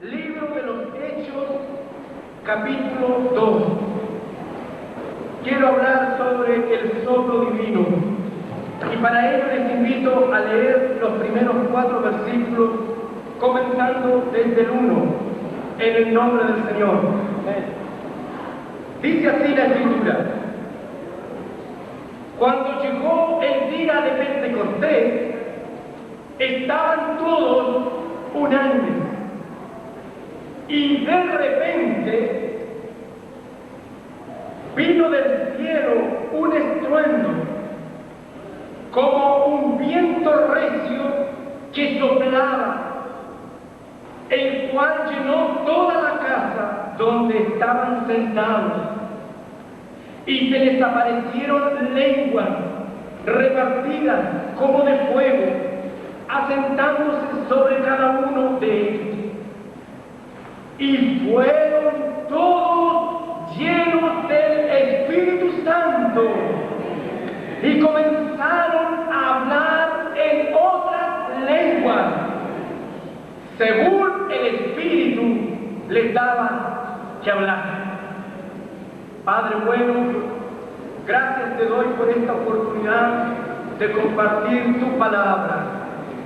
Libro de los Hechos, capítulo 2. Quiero hablar sobre el soplo divino. Y para ello les invito a leer los primeros 4 versículos, comenzando desde el 1, en el nombre del Señor. Dice así la Escritura: cuando llegó el día de Pentecostés, estaban todos unánimes. Y de repente vino del cielo un estruendo, como un viento recio que soplaba, el cual llenó toda la casa donde estaban sentados. Y se les aparecieron lenguas repartidas como de fuego, asentándose sobre cada uno de ellos. Y fueron todos llenos del Espíritu Santo y comenzaron a hablar en otras lenguas, según el Espíritu les daba que hablar. Padre bueno, gracias te doy por esta oportunidad de compartir tu palabra.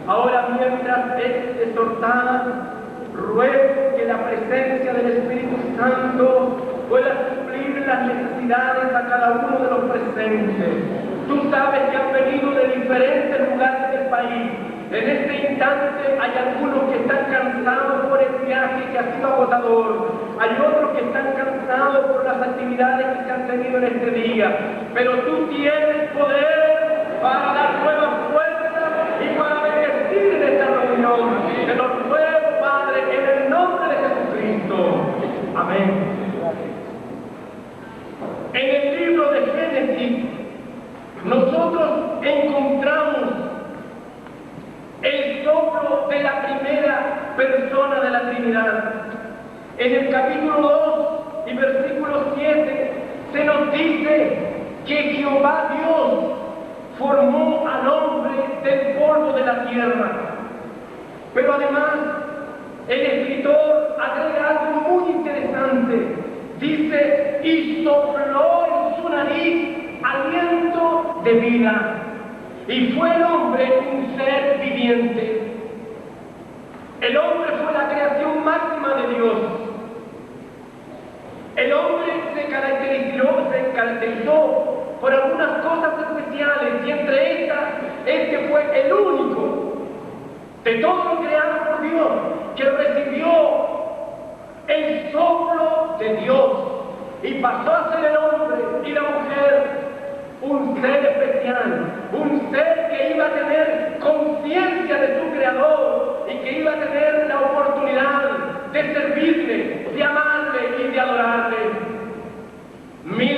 Ahora, mientras es exhortada, ruego que la presencia del Espíritu Santo pueda suplir las necesidades a cada uno de los presentes. Tú sabes que han venido de diferentes lugares del país. En este instante hay algunos que están cansados por el viaje que ha sido agotador. Hay otros que están cansados por las actividades que se han tenido en este día. Pero tú tienes poder para dar nuevas fuerzas y para bendecir en esta reunión. Te lo ruego, Padre, en el nombre de Jesucristo. Amén. En el libro de Génesis, nosotros encontramos el soplo de la primera persona de la Trinidad. En el capítulo 2 y versículo 7 se nos dice que Jehová Dios formó al hombre del polvo de la tierra. Pero además, el escritor agrega algo muy interesante. Dice, y sopló en su nariz aliento de vida. Y fue el hombre un ser viviente. El hombre fue la creación máxima de Dios. El hombre se caracterizó por algunas cosas especiales, y entre estas es que fue el único de todo lo creado por Dios que recibió el soplo de Dios y pasó a ser el hombre y la mujer un ser especial, un ser que iba a tener conciencia de su Creador y que iba a tener la oportunidad de servirle, de amarle y de adorarle. Miles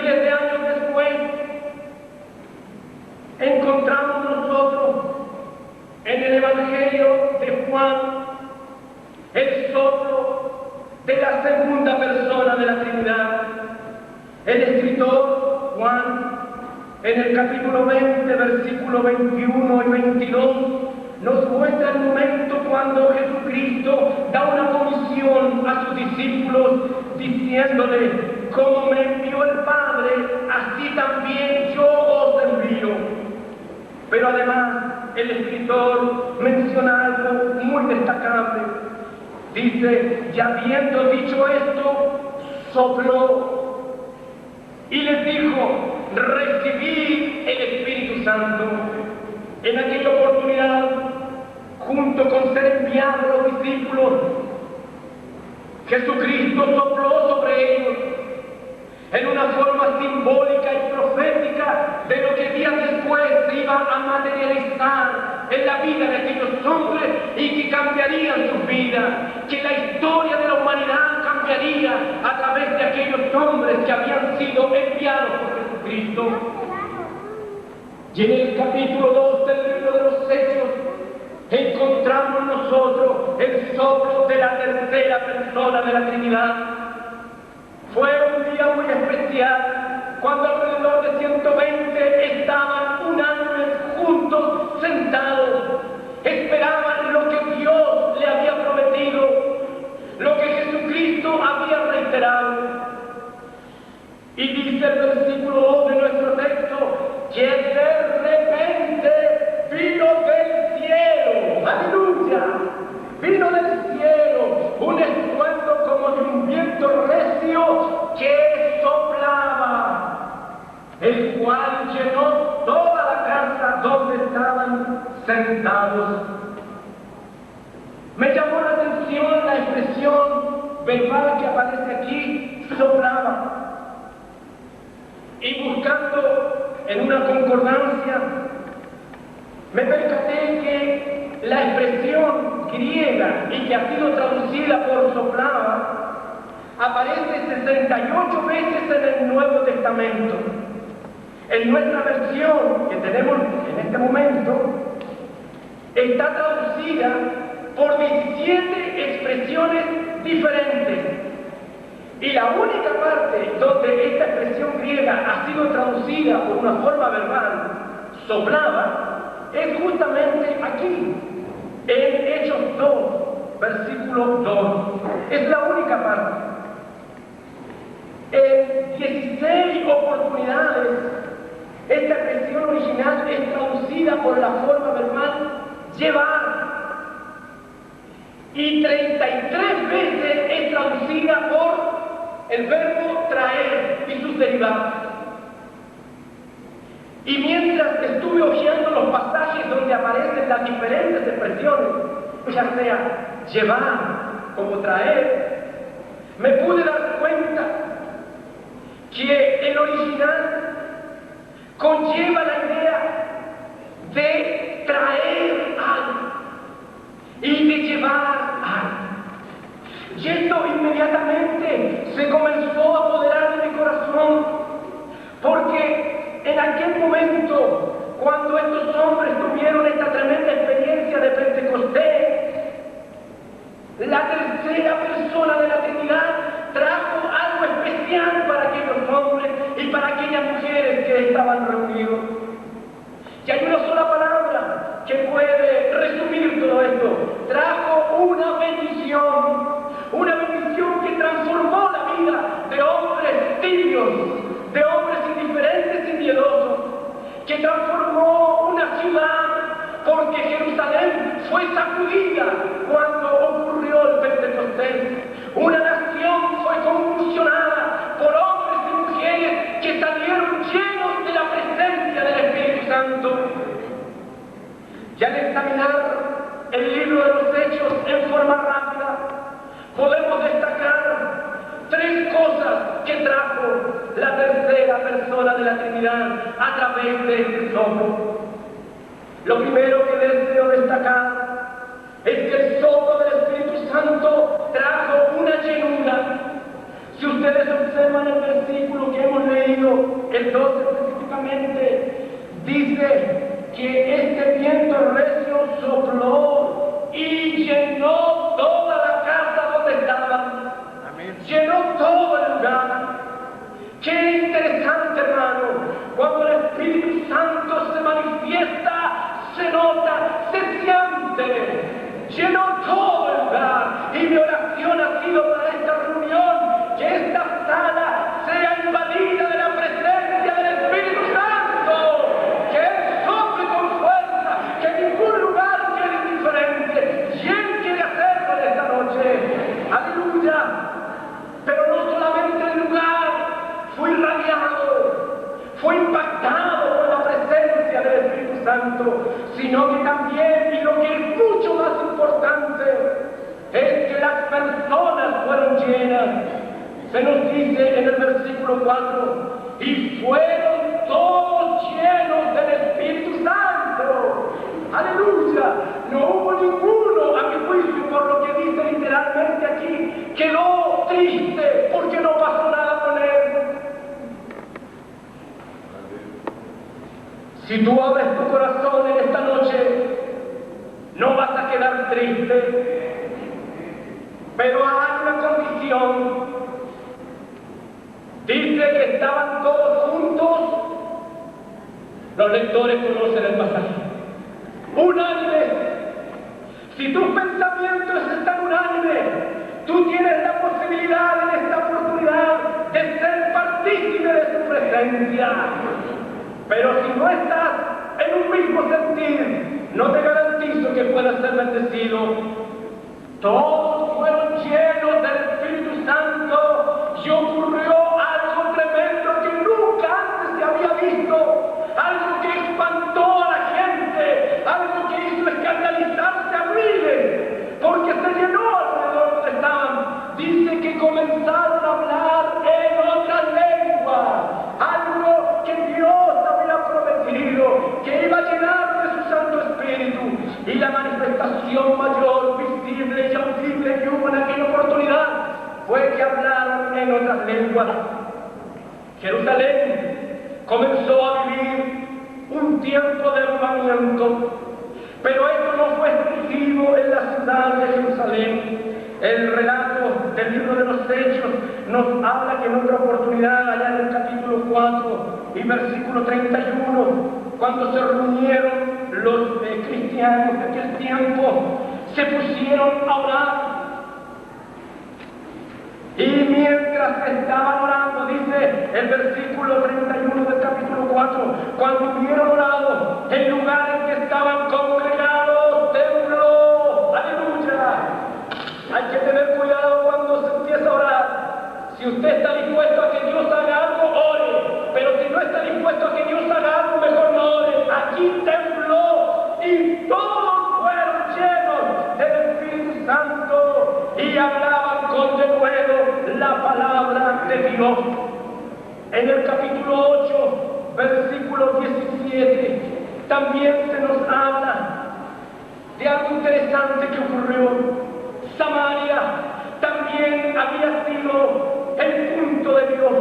de años después, encontramos nosotros en el Evangelio de Juan el soplo de la segunda persona de la Trinidad. El escritor Juan, en el capítulo 20, versículos 21 y 22, nos muestra el momento cuando Jesucristo da una comisión a sus discípulos, diciéndole: como me envió el Padre, así también yo os envío. Pero además, el escritor menciona algo muy destacable. Dice, y habiendo dicho esto, sopló y les dijo: recibid el Espíritu Santo. En aquella oportunidad, junto con ser enviados los discípulos, Jesucristo sopló sobre ellos en una forma simbólica y profética de lo que días después se iba a materializar en la vida de aquellos hombres y que cambiarían sus vidas, que la historia de la humanidad cambiaría a través de aquellos hombres que habían sido enviados por Jesucristo. Y en el capítulo 2 del libro de los Hechos encontramos nosotros el soplo de la tercera persona de la Trinidad. Fue un día muy especial cuando alrededor de 120 estaban unánimes juntos, sentados, esperaban lo que Dios le había prometido, sentados. Me llamó la atención la expresión verbal que aparece aquí, soplaba. Y buscando en una concordancia, me percaté que la expresión griega y que ha sido traducida por soplaba aparece 68 veces en el Nuevo Testamento. En nuestra versión que tenemos en este momento está traducida por 17 expresiones diferentes. Y la única parte donde esta expresión griega ha sido traducida por una forma verbal, soplaba, es justamente aquí, en Hechos 2, versículo 2. Es la única parte. En 16 oportunidades, esta expresión original es traducida por la forma verbal llevar. Y 33 veces es traducida por el verbo traer y sus derivados. Y mientras estuve hojeando los pasajes donde aparecen las diferentes expresiones, ya sea llevar como traer, me pude dar cuenta que el original conlleva la idea de traer algo y de llevar algo. Y esto inmediatamente se comenzó a apoderar de mi corazón, porque en aquel momento, cuando estos hombres tuvieron esta tremenda experiencia de Pentecostés, la tercera persona de la Trinidad trajo algo especial para aquellos hombres y para aquellas mujeres que estaban reunidos. Y hay una sola palabra que puede resumir todo esto. Trajo una bendición que transformó la vida de hombres tibios, de hombres indiferentes y miedosos, que transformó una ciudad, porque Jerusalén fue sacudida cuando ocurrió el Pentecostés. Una nación fue convulsionada por hombres y mujeres que salieron llenos de la presencia del Espíritu Santo. Y al examinar el libro de los Hechos en forma rápida, podemos destacar tres cosas que trajo la tercera persona de la Trinidad a través de este soplo. Lo primero que deseo destacar es que el soplo del Espíritu Santo trajo una llenura. Si ustedes observan el versículo que hemos leído, el 12 específicamente, dice que este viento recio sopló y llenó toda la casa donde estaban. Amén. Llenó todo el lugar. Qué interesante, hermano, cuando el Espíritu Santo se manifiesta, se nota, se siente. Llenó todo el lugar. Y mi oración ha sido para esta reunión, que esta sala sea invadida de la presencia del Espíritu Santo, que Él sople con fuerza, que ningún lugar quede indiferente. Y Él quiere hacerlo en esta noche. Aleluya. Pero no solamente el lugar fue irradiado, fue impactado por la presencia del Espíritu Santo, sino que también, y lo que es mucho más importante, es que las personas fueron llenas. Se nos dice en el versículo 4, y fueron todos llenos del Espíritu Santo. ¡Aleluya! No hubo ninguno, a mi juicio, por lo que dice literalmente aquí, quedó triste porque no pasó nada con él. Si tú abres tu corazón en esta noche, no vas a quedar triste, pero hay una condición. Dice que estaban todos juntos. Los lectores conocen el pasaje. Unánimes. Si tus pensamientos están unánimes, tú tienes la posibilidad en esta oportunidad de ser partícipe de su presencia. Pero si no estás en un mismo sentir, no te garantizo que puedas ser bendecido. Todos fueron llenos del Espíritu Santo y ocurrió algo tremendo que nunca antes se había visto, algo que espantó a la gente, algo que que iba a llenar de su Santo Espíritu, y la manifestación mayor, visible y audible que hubo en aquella oportunidad fue que hablaron en otras lenguas. Jerusalén comenzó a vivir un tiempo de avivamiento, pero esto no fue exclusivo en la ciudad de Jerusalén. El relato del libro de los Hechos nos habla que en otra oportunidad, allá en el capítulo 4 y versículo 31, cuando se reunieron los cristianos de aquel tiempo, se pusieron a orar. Y mientras estaban orando, dice el versículo 31 del capítulo 4, cuando hubieron orado, el lugar en que estaban congregados tembló. ¡Aleluya! Hay que tener cuidado cuando se empieza a orar. Si usted está dispuesto a que Dios haga algo, ore. Pero si no está dispuesto a que Dios haga algo, mejor no ore. Aquí tembló y todos fueron llenos del Espíritu Santo y hablaban con denuedo la palabra de Dios. En el capítulo 8, versículo 17, también se nos habla de algo interesante que ocurrió. Samaria también había sido el punto de Dios,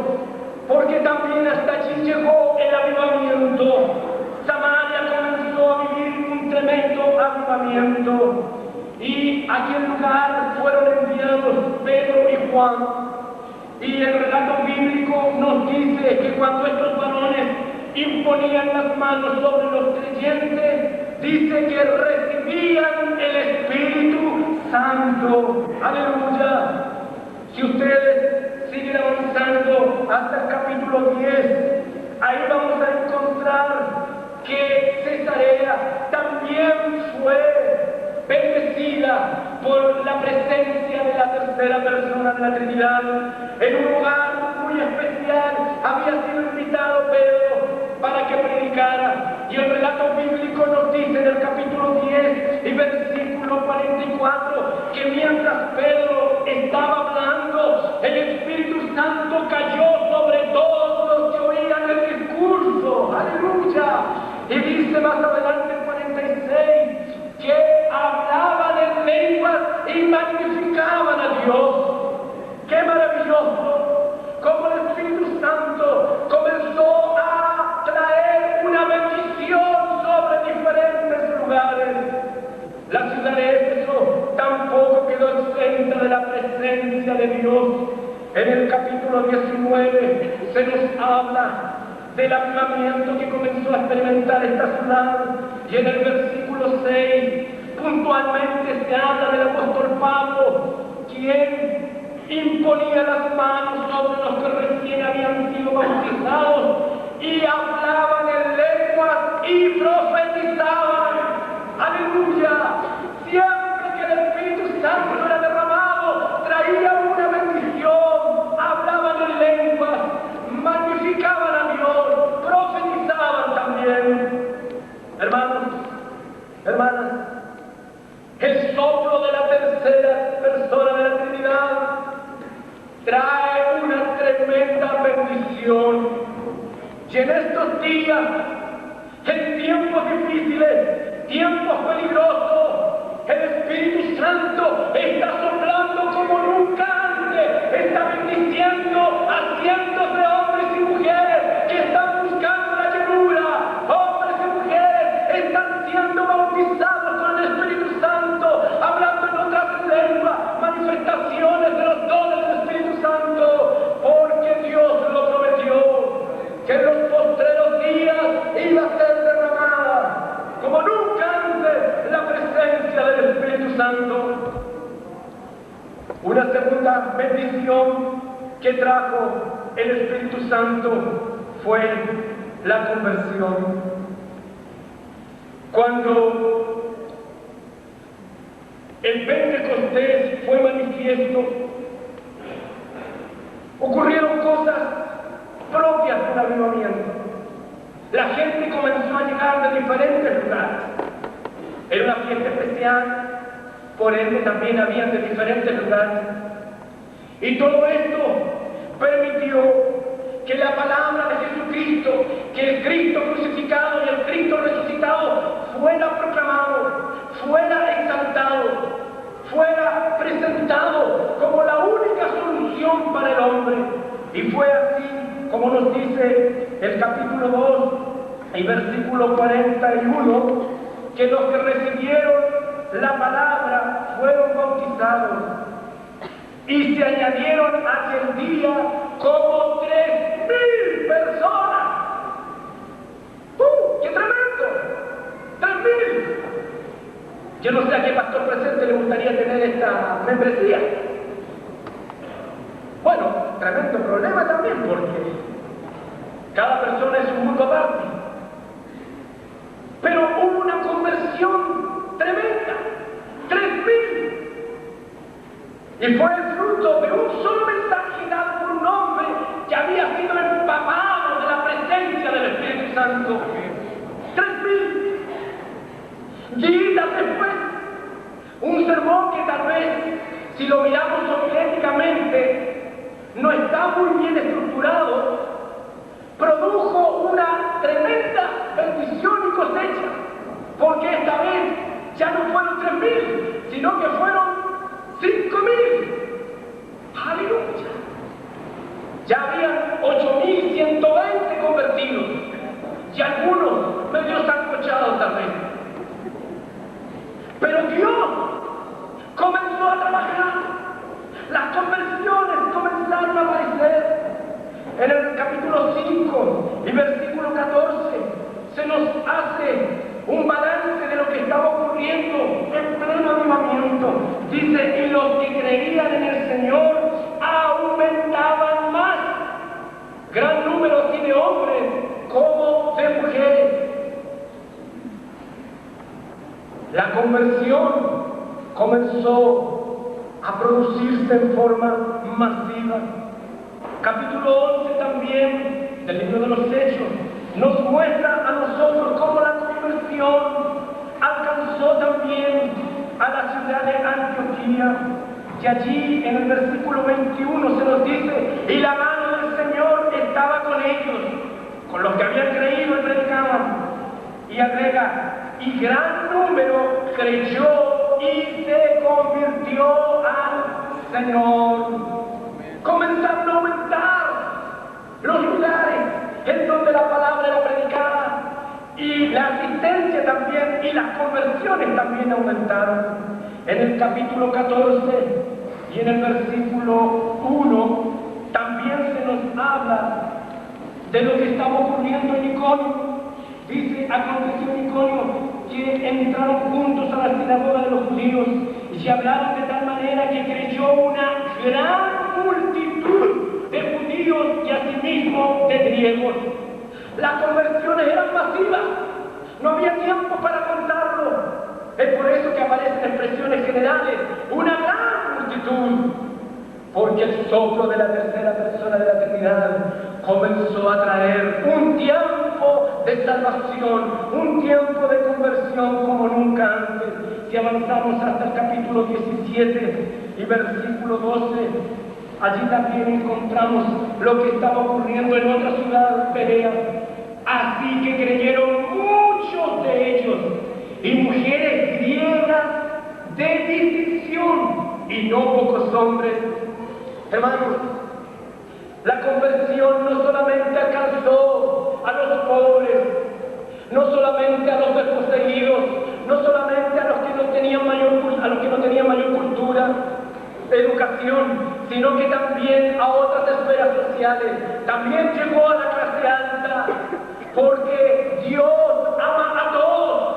porque también hasta allí llegó el avivamiento. Samaria comenzó a vivir un tremendo avivamiento, y a aquel lugar fueron enviados Pedro y Juan. Y el relato bíblico nos dice que cuando estos varones imponían las manos sobre los creyentes, dice que recibían el Espíritu Santo. ¡Aleluya! Si ustedes siguen avanzando hasta el capítulo 10, ahí vamos a encontrar que Cesarea también fue bendecida por la presencia de la tercera persona de la Trinidad. En un lugar muy especial había sido invitado Pedro para que predicara, y el relato bíblico nos dice en el capítulo 10 y versículo 44 que mientras Pedro estaba hablando, el Espíritu Santo cayó sobre todos los que oían el discurso. ¡Aleluya! Y dice más adelante el 46 que hablaban en lenguas y magnificaban a Dios. ¡Qué maravilloso! Como el Espíritu Santo comenzó a traer una bendición sobre diferentes lugares. La ciudad de Éfeso tampoco quedó exenta de la presencia de Dios. En el capítulo 19 se nos habla del avivamiento que comenzó a experimentar esta ciudad, y en el versículo 6 puntualmente se habla del apóstol Pablo, quien imponía las manos sobre los que recién habían sido bautizados y hablaban en lenguas y profetizaban. ¡Aleluya! Siempre que el Espíritu Santo era derramado, traía una bendición. Hablaban en lenguas, magnificaban a Dios, profetizaban también. Hermanos, hermanas, el soplo de la tercera persona de la Trinidad trae una tremenda bendición. Y en estos días, en tiempos difíciles, tiempos peligrosos, el Espíritu Santo está soplando como nunca antes, está bendiciendo a cientos de hombres y mujeres que están buscando la llenura. Hombres y mujeres están siendo bautizados con el Espíritu Santo, hablando en otras lenguas, manifestaciones de los dones del Espíritu Santo, porque Dios lo prometió, que en los postreros días iba a ser derramada como nunca antes la presencia del Espíritu Santo. Una segunda bendición que trajo el Espíritu Santo fue la conversión. Cuando el Pentecostés fue manifiesto, ocurrieron cosas propias del avivamiento. La gente comenzó a llegar de diferentes lugares. Era una fiesta especial, por ende también habían de diferentes lugares. Y todo esto permitió que la palabra de Jesucristo, que el Cristo crucificado y el Cristo resucitado Y fue así como nos dice el capítulo 2 y versículo 41, que los que recibieron la palabra fueron bautizados y se añadieron aquel día como 3.000 personas. ¡Qué tremendo! 3.000. Yo no sé a qué pastor presente le gustaría tener esta membresía. Bueno, tremendo problema también, porque cada persona es un mundo aparte. Pero hubo una conversión tremenda, 3.000. Y fue el fruto de un solo mensaje dado por un hombre que había sido empapado de la presencia del Espíritu Santo. 3.000. Días después, un sermón que tal vez, si lo miramos homiléticamente, no está muy bien estructurado, produjo una tremenda bendición y cosecha, porque esta vez ya no fueron 3.000, sino que fueron 5.000. ¡Aleluya! Ya habían 8.120 convertidos, y algunos medio sancochados también. Pero Dios comenzó a trabajar. Las conversiones comenzaron a aparecer. En el capítulo 5 y versículo 14 se nos hace un balance de lo que estaba ocurriendo en pleno avivamiento. Dice, y los que creían en el Señor aumentaban más. Gran número así de hombres como de mujeres. La conversión comenzó a producirse en forma masiva. Capítulo 11 también del libro de los Hechos nos muestra a nosotros cómo la conversión alcanzó también a la ciudad de Antioquía. Y allí en el versículo 21 se nos dice, y la mano del Señor estaba con ellos, con los que habían creído y predicaban. Y agrega, y gran número creyó y se convirtió al Señor. Comenzaron a aumentar los lugares en donde la palabra era predicada, y la asistencia también, y las conversiones también aumentaron. En el capítulo 14 y en el versículo 1 también se nos habla de lo que estaba ocurriendo en Iconio. Dice, aconteció en Iconio que entraron juntos a la sinagoga de los judíos y hablaron de tal manera que creyó una gran multitud de judíos y asimismo de griegos. Las conversiones eran masivas, no había tiempo para contarlo. Es por eso que aparecen expresiones generales, una gran multitud, porque el soplo de la tercera persona de la Trinidad comenzó a traer un tiempo de salvación, un tiempo de conversión como nunca antes. Si avanzamos hasta el capítulo 17 y versículo 12, allí también encontramos lo que estaba ocurriendo en otra ciudad, Berea. Así que creyeron muchos de ellos, y mujeres griegas de distinción, y no pocos hombres. Hermanos, la conversión no solamente alcanzó a los pobres, no solamente a los desposeídos, no solamente a los que no tenían mayor cultura, educación, sino que también a otras esferas sociales. También llegó a la clase alta, porque Dios ama a todos,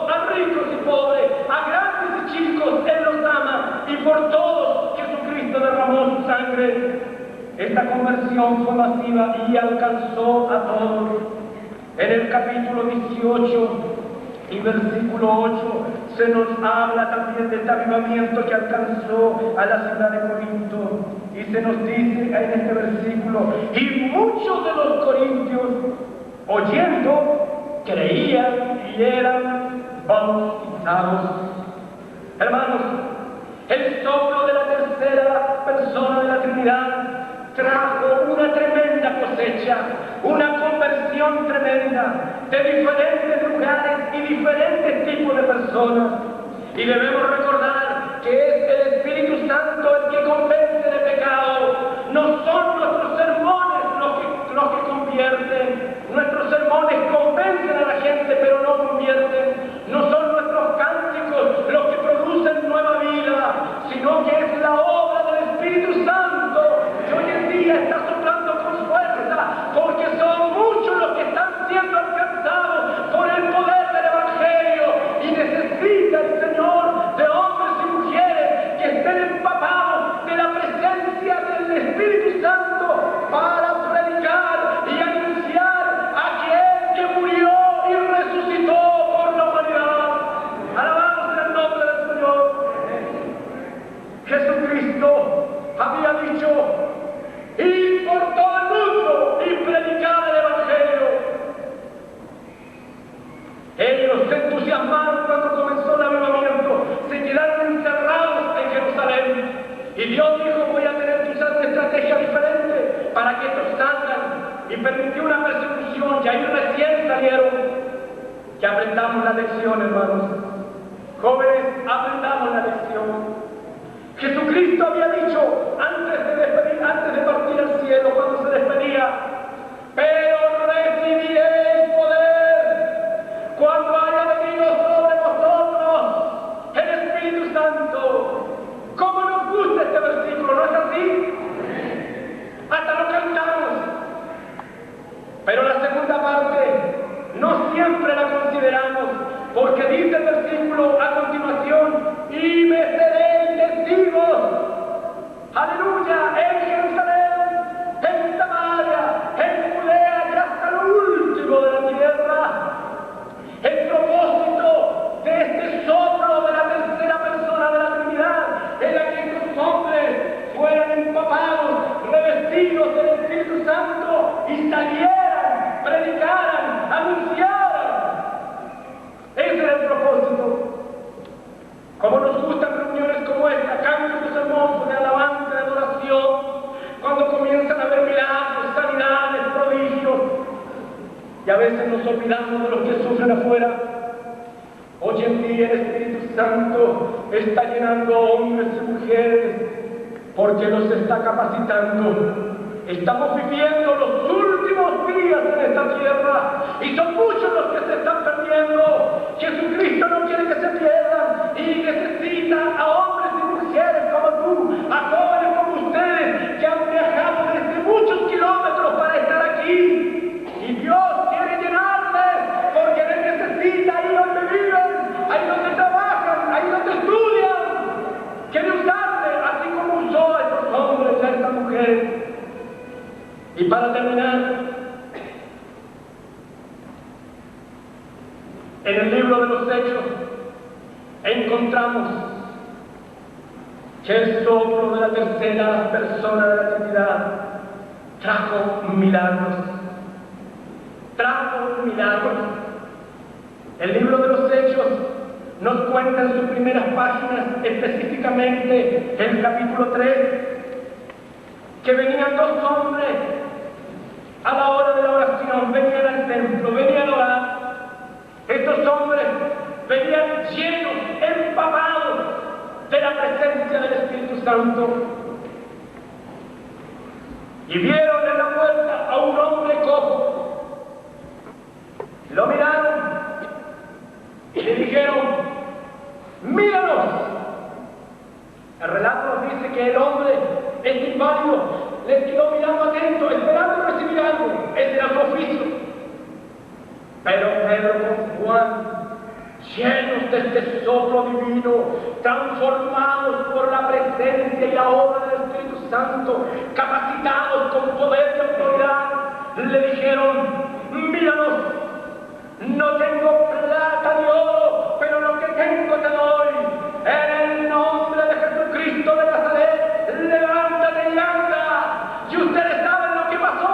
a ricos y pobres, a grandes y chicos, Él los ama, y por todos Jesucristo derramó su sangre. Esta conversión fue masiva y alcanzó a todos. En el capítulo 18 y versículo 8 se nos habla también de este avivamiento que alcanzó a la ciudad de Corinto, y se nos dice en este versículo, y muchos de los corintios, oyendo, creían y eran bautizados. Hermanos, el soplo de la tercera persona de la Trinidad trajo una tremenda cosecha, una conversión tremenda de diferentes lugares y diferentes tipos de personas. Y debemos recordar que es el Espíritu Santo el que convence de pecado, no son sermones convencen a la gente, pero no convierten. No son nuestros cánticos los que producen nueva vida, sino que es la obra del Espíritu Santo, que hoy en día está soplando con fuerza, porque son muchos los que están siendo alcanzados por el poder del Evangelio, y necesita el Señor de hombres y mujeres que estén empapados de la presencia del Espíritu Santo para predicar y anunciar a aquel que murió y resucitó por la humanidad. Alabamos el nombre del Señor. Jesucristo había dicho: id por todo el mundo y predicad el Evangelio. Ellos se entusiasmaron cuando comenzó el avivamiento, se quedaron encerrados en Jerusalén, y Dios dijo: voy a tener que usar una estrategia diferente para que estos salgan, y permitió una persecución, y ahí recién salieron. Que aprendamos la lección, hermanos. Jóvenes, aprendamos la lección. Jesucristo había dicho antes de partir al cielo, cuando se despedía: pero recibiréis poder cuando haya venido sobre vosotros el Espíritu Santo. ¿Cómo nos gusta este versículo? ¿No es así? Hasta lo cantamos. Pero la segunda parte no siempre la consideramos, porque dice el versículo a continuación: y me seréis testigos, aleluya, en Jerusalén, en Samaria, en Judea y hasta lo último de la tierra. El propósito de este soplo de la tercera persona de la Trinidad era que estos hombres fueran empapados, revestidos del Espíritu Santo, y salieran, predicaran, anunciaran. Ese era el propósito. Como nos gustan reuniones como esta, cánticos hermosos de alabanza, de adoración, cuando comienzan a haber milagros, sanidades, prodigios, y a veces nos olvidamos de los que sufren afuera. Hoy en día el Espíritu Santo está llenando hombres y mujeres, porque los está capacitando. Estamos viviendo los últimos días en esta tierra, y son muchos los que se están perdiendo. Jesucristo no quiere que se pierdan, y necesita a hombres y mujeres como tú, a jóvenes como ustedes, que han viajado desde muchos kilómetros para estar aquí. Y Dios quiere llenarles, porque les necesita ahí donde viven, ahí donde trabajan, ahí donde estudian. Quiere usarle, así como usó a estos hombres y a estas mujeres. Y para terminar, en el libro de los Hechos encontramos que el soplo de la tercera persona de la Trinidad trajo milagros. Trajo milagros. El libro de los Hechos nos cuenta en sus primeras páginas, específicamente en el capítulo 3, que venían dos hombres a la hora de la oración, venían al templo, venían a orar. Estos hombres venían llenos, empapados de la presencia del Espíritu Santo, y vieron en la puerta a un hombre cojo. Lo miraron y le dijeron: míranos. El relato nos dice que el hombre, este inválido, les quedó mirando atento, esperando recibir algo. Ese era su oficio. Pero Pedro con Juan, llenos de este soplo divino, transformados por la presencia y la obra del Espíritu Santo, capacitados con poder y autoridad, le dijeron: míranos, no tengo plata ni oro, pero lo que tengo te doy. En el nombre de Jesucristo de Nazaret, levántate y anda. Y ustedes saben lo que pasó.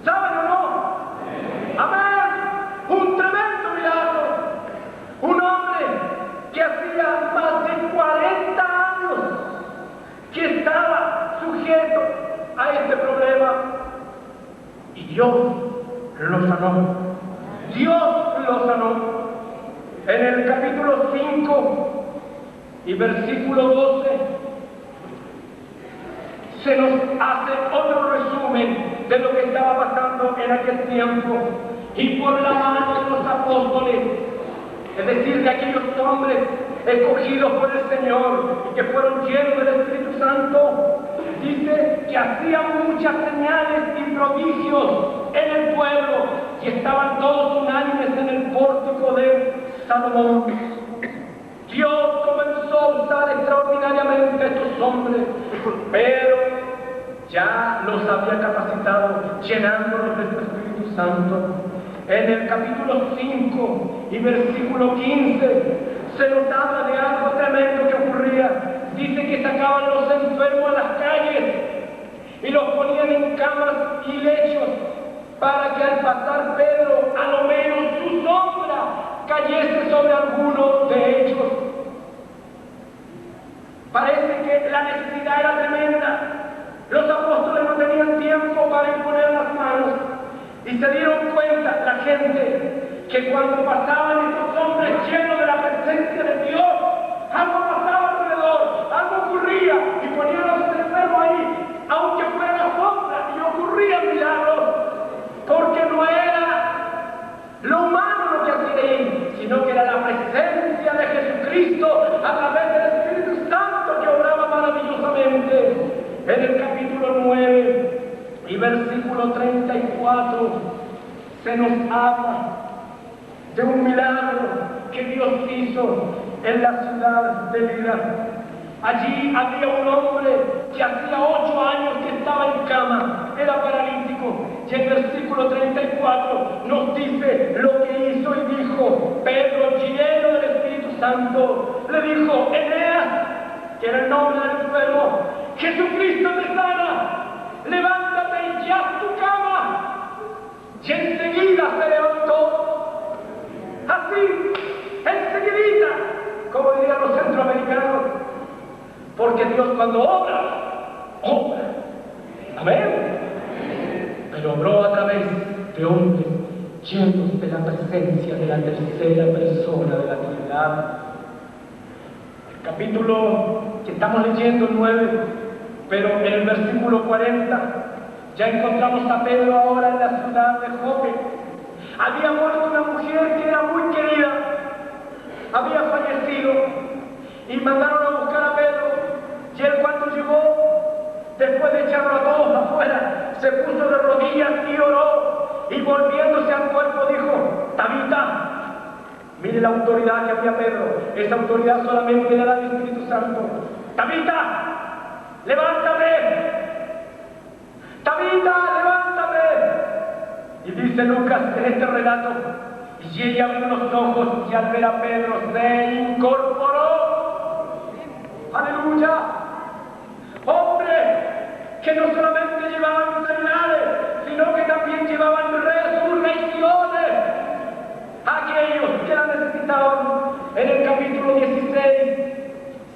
¿Saben o no? Amén. Un tremendo milagro. Un hombre que hacía más de 40 años que estaba sujeto a este problema, y Dios lo sanó. Dios lo sanó. En el capítulo 5 y versículo 12 se nos hace otro resumen de lo que estaba pasando en aquel tiempo. Y por la mano de los apóstoles, es decir, de aquellos hombres escogidos por el Señor y que fueron llenos del Espíritu Santo, dice que hacían muchas señales y prodigios en el pueblo y estaban todos unánimes en el pórtico de Salomón. Dios comenzó a usar extraordinariamente a estos hombres, pero ya los había capacitado, llenándolos del Espíritu Santo. En el capítulo 5 y versículo 15 se nos habla de algo tremendo que ocurría. Dice que sacaban los enfermos a las calles y los ponían en camas y lechos para que al pasar Pedro, a lo menos su sombra cayese sobre alguno de ellos. Parece que la necesidad era tremenda. Los apóstoles no tenían tiempo para imponer las manos y se dieron cuenta, la gente, que cuando pasaban estos hombres llenos de la presencia de Dios, algo pasaba alrededor, algo ocurría y ponían a los enfermos ahí, aunque fuera la sombra, y ocurrían milagros, porque no era lo humano lo que hacía ahí, sino que era la presencia de Jesucristo a través del Espíritu Santo que obraba maravillosamente. En el capítulo 9 y versículo 34 se nos habla de un milagro que Dios hizo en la ciudad de Lida. Allí había un hombre que hacía 8 años que estaba en cama, era paralítico, y el versículo 34 nos dice lo que hizo y dijo. Pedro, lleno del Espíritu Santo, le dijo: Eneas, que era el nombre del enfermo, Jesucristo te sana, levántate y ya tu cama. Y enseguida se levantó, así, enseguidita, como dirían los centroamericanos, porque Dios cuando obra, obra. Amén. Pero obró a través de hombres llenos de la presencia de la tercera persona de la Trinidad. El capítulo que estamos leyendo, 9, pero en el versículo 40 ya encontramos a Pedro ahora en la ciudad de Jope. Había muerto una mujer que era muy querida, había fallecido, y mandaron a buscar a Pedro, y él cuando llegó, después de echarlo a todos afuera, se puso de rodillas y oró, y volviéndose al cuerpo dijo: Tabita. Mire la autoridad que había Pedro, esa autoridad solamente le da el Espíritu Santo. Tabita, levántate. Tabita, levántate. Y dice Lucas en este relato: y ella abrió los ojos y al ver a Pedro se incorporó. Aleluya. Hombres que no solamente llevaban sanidades, sino que también llevaban resurrecciones. Aquellos que la necesitaban. En el capítulo 16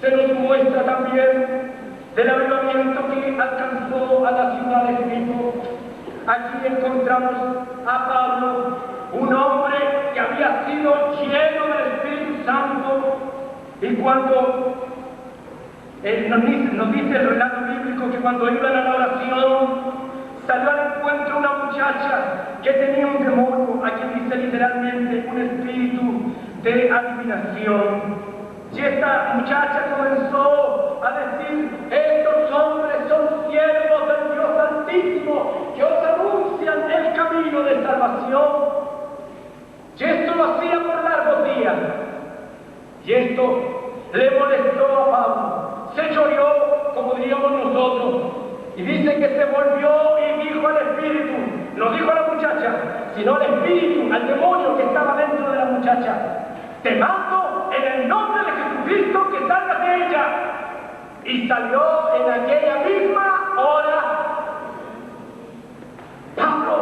se nos muestra también del avivamiento que alcanzó a la ciudad de Filipo. Aquí encontramos a Pablo, un hombre que había sido lleno del Espíritu Santo, y cuando nos dice el relato bíblico que cuando iban a la oración salió al encuentro una muchacha que tenía un demonio, aquí dice literalmente un espíritu de adivinación. Y esta muchacha comenzó a decir: estos hombres son siervos del Dios Altísimo que os anuncian el camino de salvación. Y esto lo hacía por largos días. Y esto le molestó a Pablo. Se choreó, como diríamos nosotros. Y dice que se volvió y dijo al espíritu, no dijo a la muchacha, sino al espíritu, al demonio que estaba dentro de la muchacha: te mando en el nombre de Jesucristo que salgas de ella. Y salió en aquella misma hora. Pablo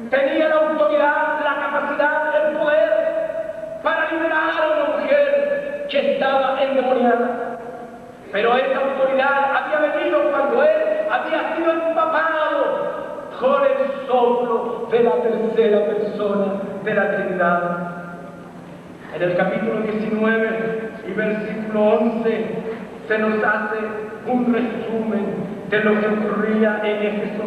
tenía la autoridad, la capacidad, el poder para liberar a una mujer que estaba endemoniada. Pero esa autoridad había venido cuando él había sido empapado con el soplo de la tercera persona de la Trinidad. En el capítulo 19 y versículo 11 se nos hace un resumen de lo que ocurría en Éfeso.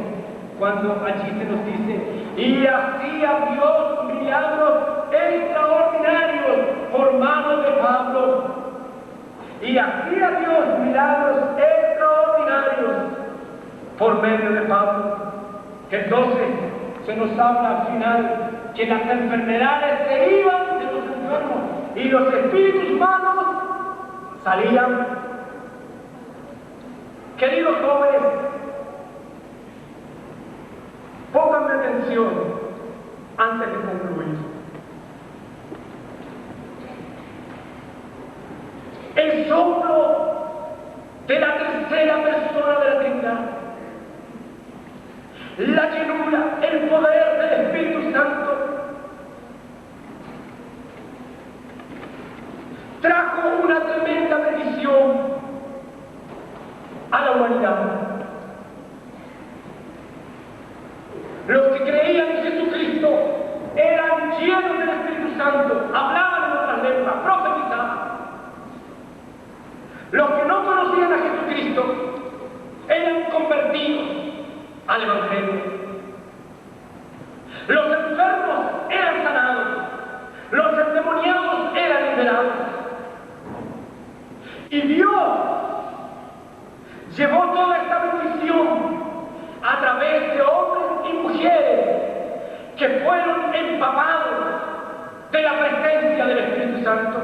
cuando allí se nos dice, y hacía Dios milagros extraordinarios por mano de Pablo. Y hacía Dios milagros extraordinarios por medio de Pablo. Entonces se nos habla al final que las enfermedades se iban de los enfermos y los espíritus malos salían. Queridos jóvenes, pónganme atención antes de concluir. El soplo de la tercera persona de la Trinidad, la llenura, el poder del Espíritu Santo, trajo una tremenda bendición a la humanidad. Los que creían en Jesucristo eran llenos del Espíritu Santo, hablaban en otras lenguas, profetizaban. Los que no conocían a Jesucristo eran convertidos al Evangelio. Los enfermos eran sanados, los endemoniados eran liberados. Y Dios llevó toda esta bendición a través de hombres y mujeres que fueron empapados de la presencia del Espíritu Santo.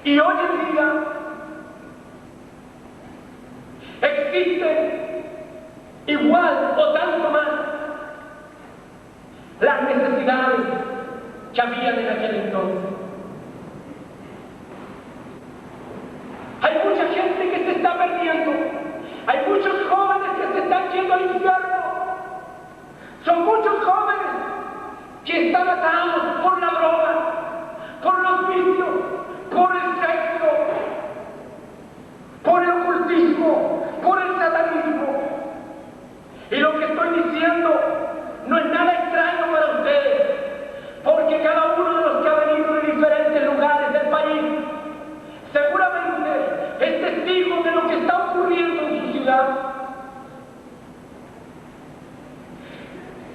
Y hoy en día existen igual o tanto más las necesidades que habían en aquel entonces. Hay mucha gente que se está perdiendo, hay muchos jóvenes que se están yendo al infierno, son muchos jóvenes que están atados por la droga, por los vicios, por el sexo, por el ocultismo, por el satanismo. Y lo que estoy diciendo no es nada extraño para ustedes, porque cada uno de los que ha venido de diferentes lugares del país seguramente es testigo de lo que está ocurriendo en su ciudad.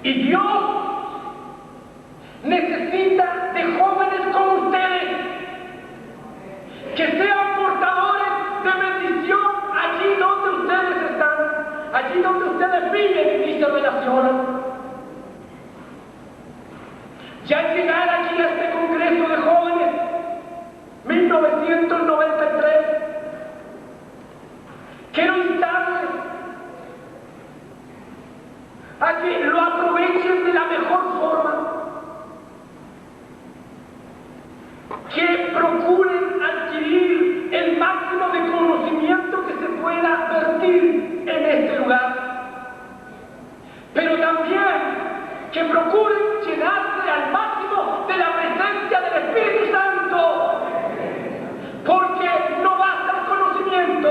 Y Dios necesita de jóvenes como ustedes que sean portadores de bendición allí donde ustedes están, allí donde ustedes viven y se relacionan. Ya al llegar aquí a este Congreso de Jóvenes, 1993, quiero invitarles a que lo aprovechen de la mejor forma, que procuren adquirir el máximo de conocimiento que se pueda vertir en este lugar, pero también que procuren llenarse al máximo de la presencia del Espíritu Santo, porque no basta el conocimiento,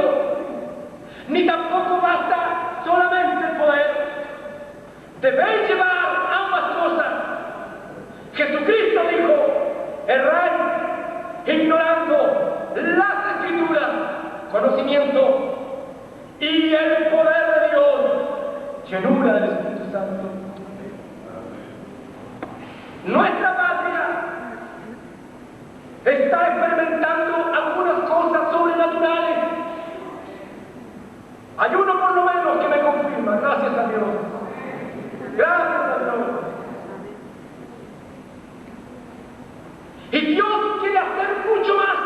ni tampoco basta solamente el poder. Debéis llevar ambas cosas. Jesucristo dijo: erráis ignorando las Escrituras, conocimiento, y el poder de Dios, llenura del Espíritu Santo. Nuestra patria está experimentando algunas cosas sobrenaturales. Hay uno por lo menos que me confirma, gracias a Dios. Gracias a Dios. Y Dios quiere hacer mucho más.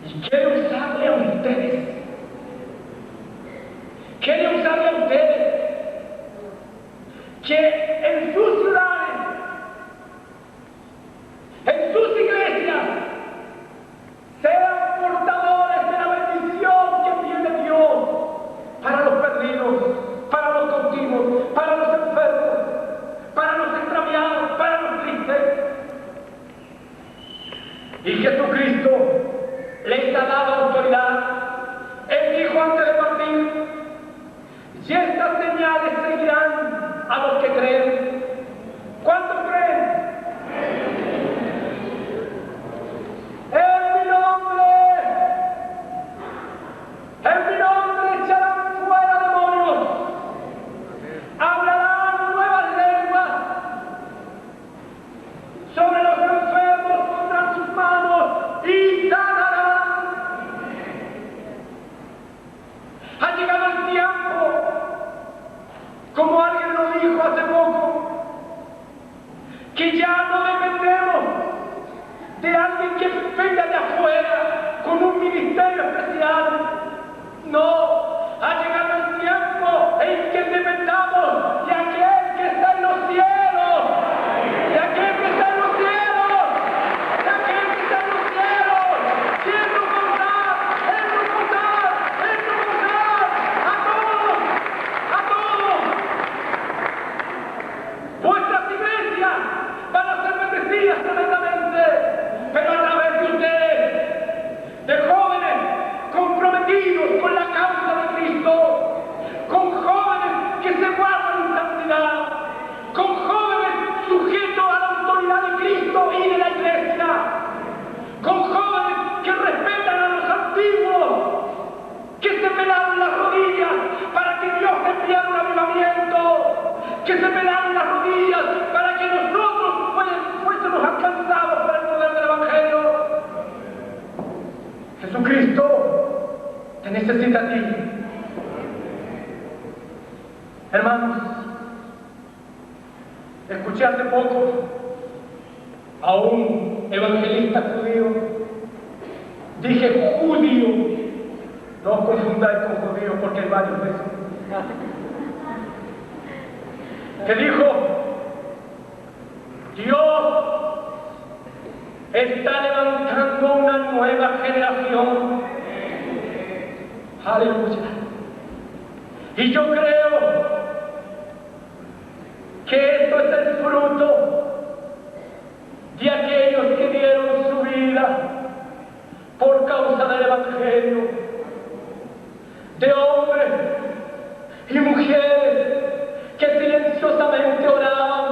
Y quiere usarle a ustedes. Quiere usarle a ustedes. Que en sus ciudades, en sus iglesias, sean portadores de la bendición que tiene Dios para los perdidos, para los cautivos, para los enfermos, para los extraviados, para los tristes. Y Jesucristo les ha dado autoridad. Él dijo antes de partir: y estas señales seguirán a los que creen. ¿Cuántos creen? En mi nombre, nos dijo hace poco que ya no dependemos de alguien que venga de afuera con un ministerio especial. No, ha llegado el tiempo en que dependamos de aquel que está en los cielos, de aquel que está en los cielos, de aquel que está en los cielos. ¿Quién nos va a dar? Él nos va a dar, Él nos va a dar a todos, a todos. Vuestras iglesias van a ser bendecidas tremendamente, pero a través de ustedes, de jóvenes comprometidos con la causa de Cristo, con jóvenes que se guardan en santidad, con jóvenes sujetos a la autoridad de Cristo y de la iglesia, con jóvenes que respetan a los antiguos, que se pelaron las rodillas para que Dios enviara un avivamiento, que se pelaron las rodillas para que nosotros fuésemos alcanzados por el poder del Evangelio. Jesucristo te necesita a ti. Hermanos, escuché hace poco a un evangelista judío. Dije judío, no os confundáis con judío porque hay varios de esos. Que dijo: Dios está levantando una nueva generación. Aleluya. Y yo creo que esto es el fruto de aquellos que dieron su vida por causa del Evangelio, de hombres y mujeres que silenciosamente oraban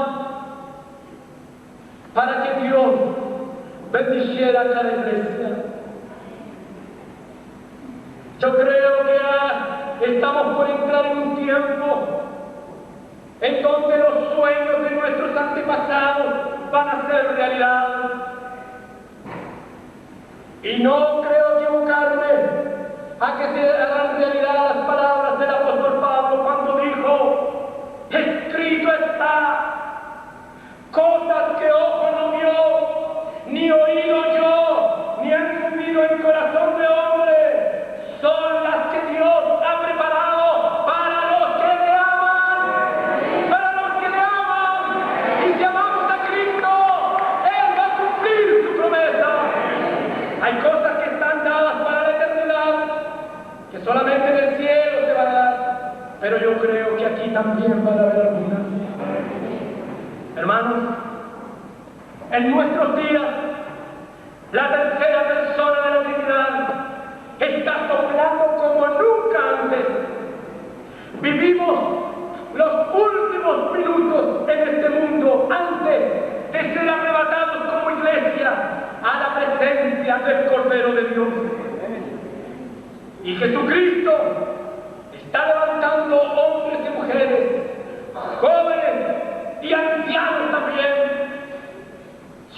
para que Dios bendiciera a cada iglesia. Yo creo que estamos por entrar en un tiempo en donde los sueños de nuestros antepasados van a ser realidad. Y no creo equivocarme a que se hagan realidad las palabras del apóstol Pablo cuando dijo: escrito está, cosas que ojo no vio, ni oído yo, ni han subido en corazón de hombre, son las que Dios ha preparado para los que le aman, para los que le aman. Y si amamos a Cristo, Él va a cumplir su promesa. Hay cosas que están dadas para la eternidad, que solamente en el cielo se van a dar, pero yo creo que aquí también van a haber algunas. Hermanos, en nuestros días, la tercera persona de la Trinidad está soplando como nunca antes. Vivimos los últimos minutos en este mundo antes de ser arrebatados como iglesia a la presencia del Cordero de Dios. Y Jesucristo está levantando hombres y mujeres, jóvenes y ancianos también,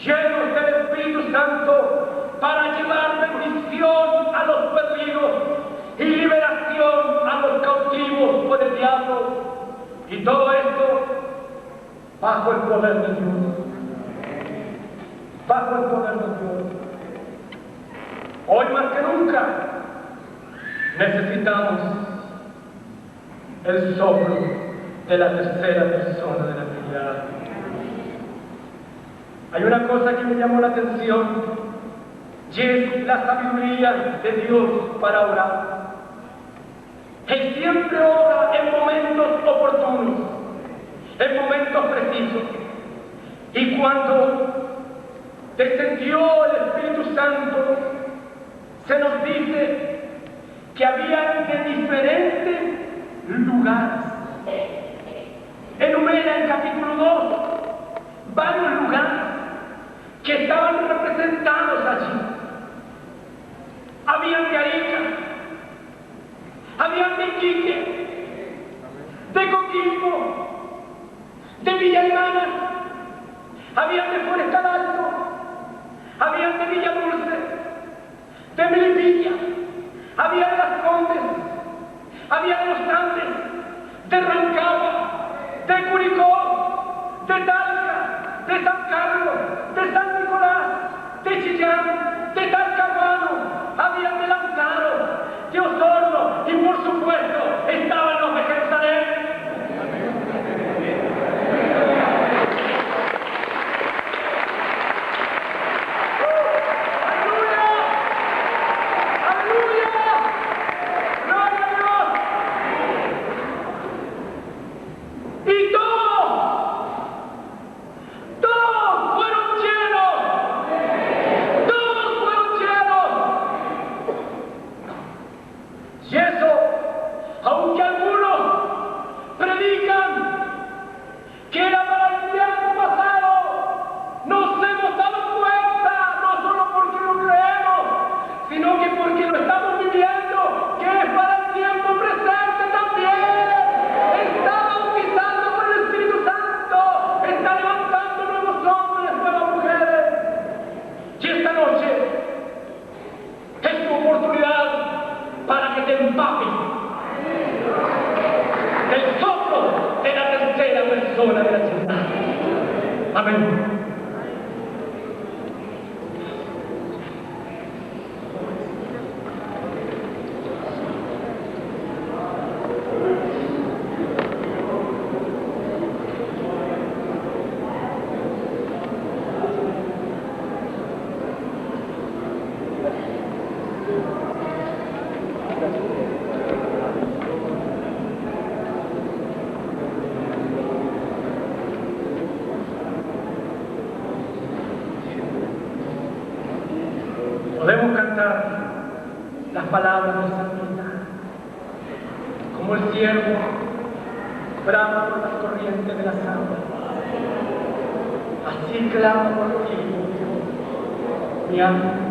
llenos del Espíritu Santo, para llevar bendición a los perdidos y liberación a los cautivos por el diablo. Y todo esto bajo el poder de Dios. Bajo el poder de Dios. Hoy más que nunca necesitamos el soplo de la tercera persona de la Trinidad. Hay una cosa que me llamó la atención, y es la sabiduría de Dios para orar. Él siempre ora en momentos oportunos, en momentos precisos. Y cuando descendió el Espíritu Santo, se nos dice que había de diferentes lugares. Enumera en capítulo 2 varios lugares que estaban representados allí. Habían de Arica, habían de Iquique, de Coquimbo, de Villa Alemana, habían de Forestal Alto, habían de Villa Dulce, de Melipilla, había de Las Condes, había de Los Andes, de Rancagua, de de San Carlos, de San Nicolás, de Chillán, de Talcahuano, habían de Lanzaro, de Osorno y por supuesto estaban los de Jerusalén. El soplo de la tercera persona de la ciudad. Amén. Podemos cantar las palabras de santidad, como el ciervo brama por las corrientes de las aguas. Así clamo por ti, mi alma.